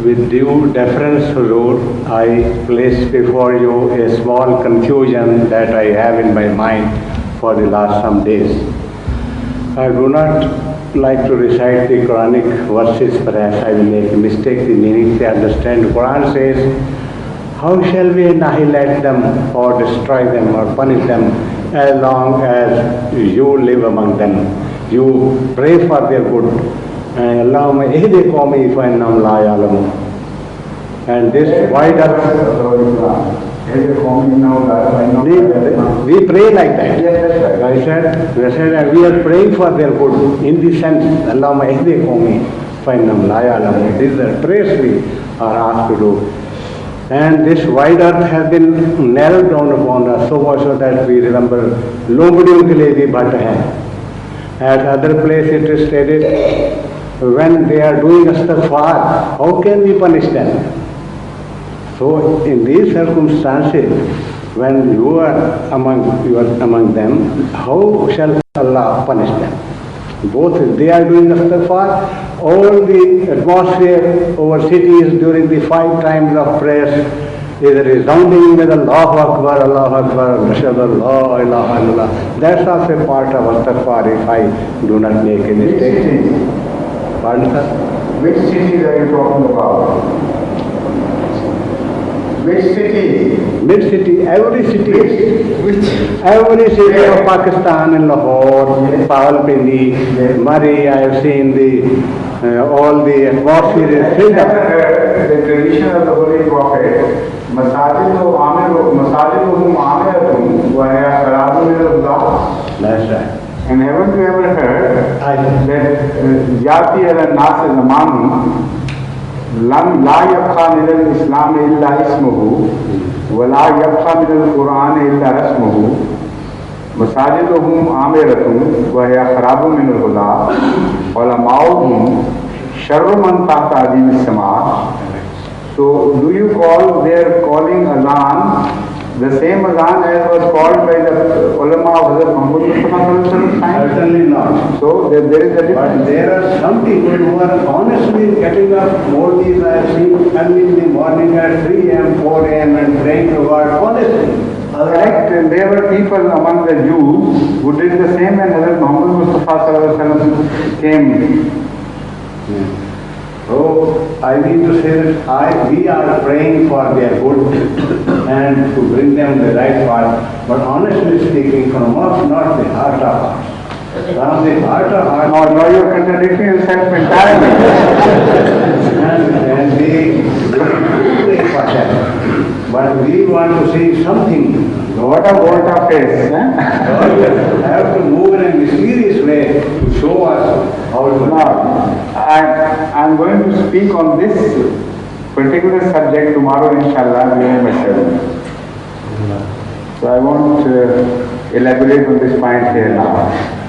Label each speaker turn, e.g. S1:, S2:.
S1: with due deference to rule, I place before you a small confusion that I have in my mind for the last some days. I do not like to recite the Quranic verses, perhaps I will make a mistake the meaning to understand. The Quran says, how shall we annihilate them or destroy them or punish them as long as you live among them? You pray for their good. And this wide earth, we pray like that.
S2: Yes,
S1: I said that we are praying for their good in the sense, Allahumma ehde qawmi fa innahum la ya'lamun. This is the prayers we are asked to do. And this wide earth has been narrowed down upon us so much so that we remember lomadiyon ke liye bhi bhat hai. At other place it is stated, when they are doing istighfar, how can we punish them? So in these circumstances, when you are among them, how shall Allah punish them? Both if they are doing istighfar, all the atmosphere over cities during the 5 times of prayers is resounding with Allahu Akbar, Allahu Akbar, Ashhadu Allah ilaha illallah. That's also a part of istighfar if I do not make a mistake. Pardon, sir?
S2: Which cities are you talking about? Which city?
S1: Mid city, every city. Every city of Pakistan and Lahore, Rawalpindi, Murray, I have seen all the atmosphere is filled up.
S2: The tradition of the Holy Prophet,
S1: That's right.
S2: And haven't you ever heard that Jati al-Nas zamanu lam la yabqa min al-Islam illa ismuhu wa la yabqa min al-Quran illa rasmuhu masajiduhum amiratun wa hiya kharabun min al-huda wa lama'uhum sharru man tahta adim as-sama. So do you call their calling azan the same azan as was called by the ulama of Hazrat Muhammad Mustafa time?
S1: Certainly not.
S2: So there is a difference.
S1: But there are some people who are honestly getting up more these I have seen early in the morning at 3 a.m., 4 a.m. and praying to God honestly.
S2: Correct. And there were people among the Jews who did the same when Hazrat Muhammad Mustafa came.
S1: So I mean to say that we are praying for their good and to bring them the right path, but honestly speaking, from us, not the heart of hearts. From the heart of hearts.
S2: No, you're contradicting yourself entirely.
S1: and we pray for them. But we want to see something.
S2: What a volte-face.
S1: God have to move in a mysterious way to show us how to
S2: Now, I'm going to speak on this particular subject tomorrow, inshallah, during my sermon. So I won't elaborate on this point here now.